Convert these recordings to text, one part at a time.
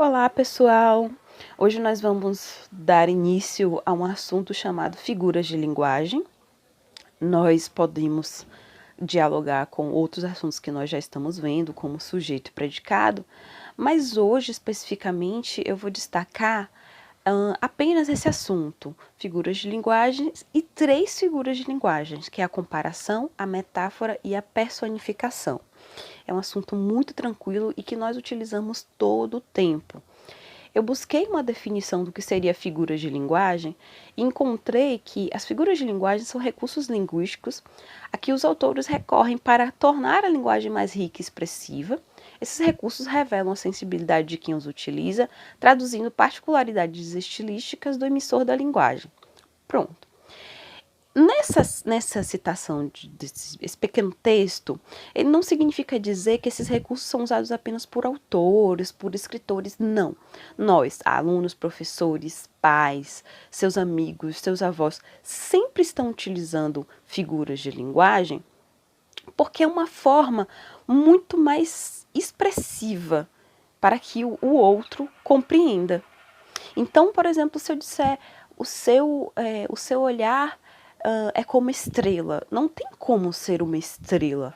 Olá, pessoal! Hoje nós vamos dar início a um assunto chamado figuras de linguagem. Nós podemos dialogar com outros assuntos que nós já estamos vendo, como sujeito e predicado, mas hoje, especificamente, eu vou destacar apenas esse assunto, figuras de linguagem, e 3 figuras de linguagem, que é a comparação, a metáfora e a personificação. É um assunto muito tranquilo e que nós utilizamos todo o tempo. Eu busquei uma definição do que seria figuras de linguagem e encontrei que as figuras de linguagem são recursos linguísticos a que os autores recorrem para tornar a linguagem mais rica e expressiva. Esses recursos revelam a sensibilidade de quem os utiliza, traduzindo particularidades estilísticas do emissor da linguagem. Pronto. Nessa citação desse pequeno texto, ele não significa dizer que esses recursos são usados apenas por autores, por escritores, não. Nós, alunos, professores, pais, seus amigos, seus avós, sempre estão utilizando figuras de linguagem porque é uma forma muito mais expressiva para que o outro compreenda. Então, por exemplo, se eu disser o seu olhar é como estrela. Não tem como ser uma estrela,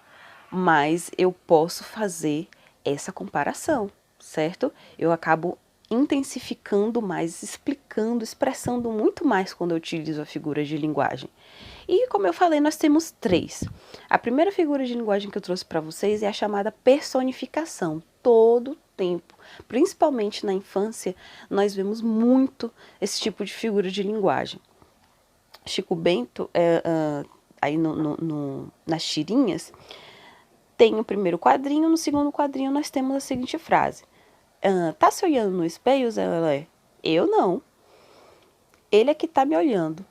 mas eu posso fazer essa comparação, certo? Eu acabo intensificando mais, explicando, expressando muito mais quando eu utilizo a figura de linguagem. E como eu falei, nós temos 3. A primeira figura de linguagem que eu trouxe para vocês é a chamada personificação. Todo tempo, principalmente na infância, nós vemos muito esse tipo de figura de linguagem. Chico Bento, aí nas tirinhas, tem o primeiro quadrinho, no segundo quadrinho nós temos a seguinte frase. Tá se olhando no espelho, Zé Lelé? Eu não. Ele é que tá me olhando.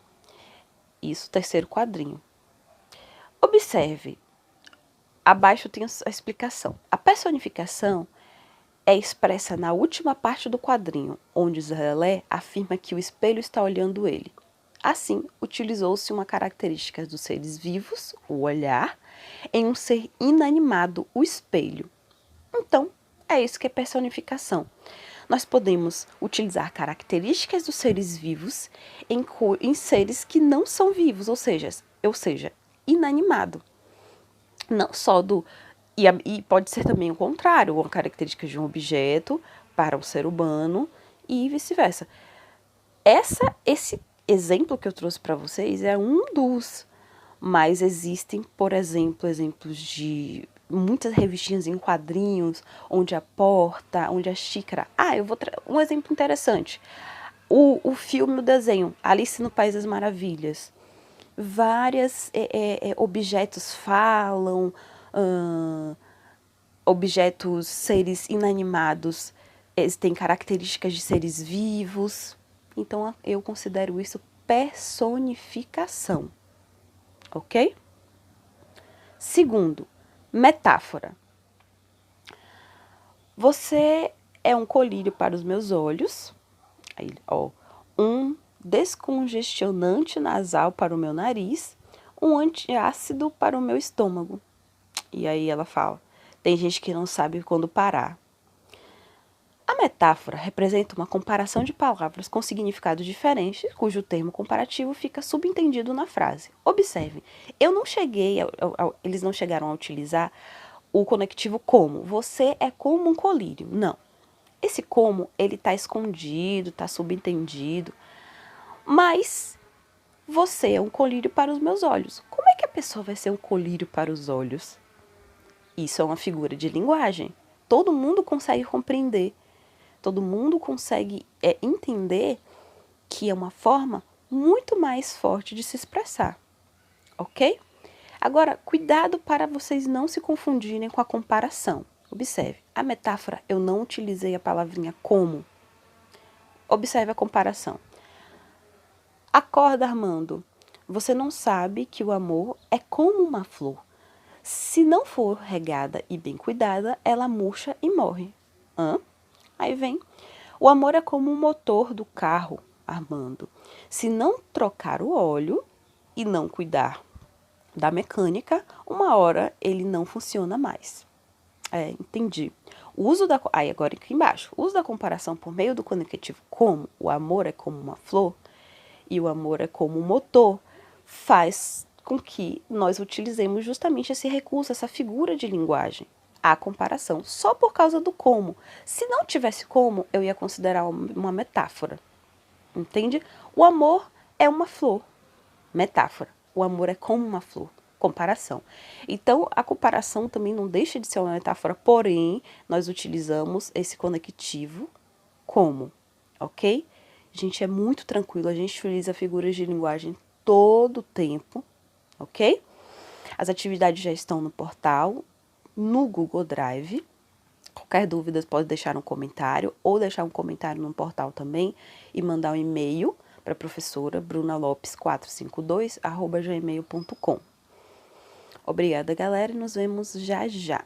Isso, terceiro quadrinho. Observe, abaixo tem a explicação. A personificação é expressa na última parte do quadrinho, onde Zé Lelé afirma que o espelho está olhando ele. Assim, utilizou-se uma característica dos seres vivos, o olhar, em um ser inanimado, o espelho. Então, é isso que é personificação. Nós podemos utilizar características dos seres vivos em seres que não são vivos, ou seja, inanimado. Não só do... E pode ser também o contrário, uma característica de um objeto para o ser humano e vice-versa. Esse exemplo que eu trouxe para vocês é um dos, mas existem, por exemplo, exemplos de muitas revistinhas em quadrinhos, onde a porta, onde a xícara... eu vou um exemplo interessante. O filme, o desenho, Alice no País das Maravilhas. Vários objetos falam, objetos, seres inanimados, eles têm características de seres vivos. Então, eu considero isso personificação, ok? Segundo, metáfora. Você é um colírio para os meus olhos, aí, um descongestionante nasal para o meu nariz, um antiácido para o meu estômago. E aí ela fala, tem gente que não sabe quando parar. A metáfora representa uma comparação de palavras com significados diferentes, cujo termo comparativo fica subentendido na frase. Observe, eles não chegaram a utilizar o conectivo como. Você é como um colírio. Não. Esse como, ele está escondido, está subentendido. Mas você é um colírio para os meus olhos. Como é que a pessoa vai ser um colírio para os olhos? Isso é uma figura de linguagem. Todo mundo consegue compreender. Todo mundo consegue entender que é uma forma muito mais forte de se expressar, ok? Agora, cuidado para vocês não se confundirem com a comparação. Observe, a metáfora, eu não utilizei a palavrinha como. Observe a comparação. Acorda, Armando. Você não sabe que o amor é como uma flor. Se não for regada e bem cuidada, ela murcha e morre. Aí vem. O amor é como o motor do carro, Armando. Se não trocar o óleo e não cuidar da mecânica, uma hora ele não funciona mais. Entendi. Aí agora aqui embaixo. O uso da comparação por meio do conectivo como o amor é como uma flor e o amor é como um motor faz com que nós utilizemos justamente esse recurso, essa figura de linguagem, a comparação, só por causa do como. Se não tivesse como, eu ia considerar uma metáfora, entende? O amor é uma flor, metáfora. O amor é como uma flor, comparação. Então, a comparação também não deixa de ser uma metáfora, porém, nós utilizamos esse conectivo como, ok? Gente, é muito tranquilo, a gente utiliza figuras de linguagem todo o tempo, ok? As atividades já estão no portal, no Google Drive. Qualquer dúvida pode deixar um comentário ou deixar um comentário no portal também e mandar um e-mail para a professora brunalopes452@gmail.com. Obrigada, galera, e nos vemos já já.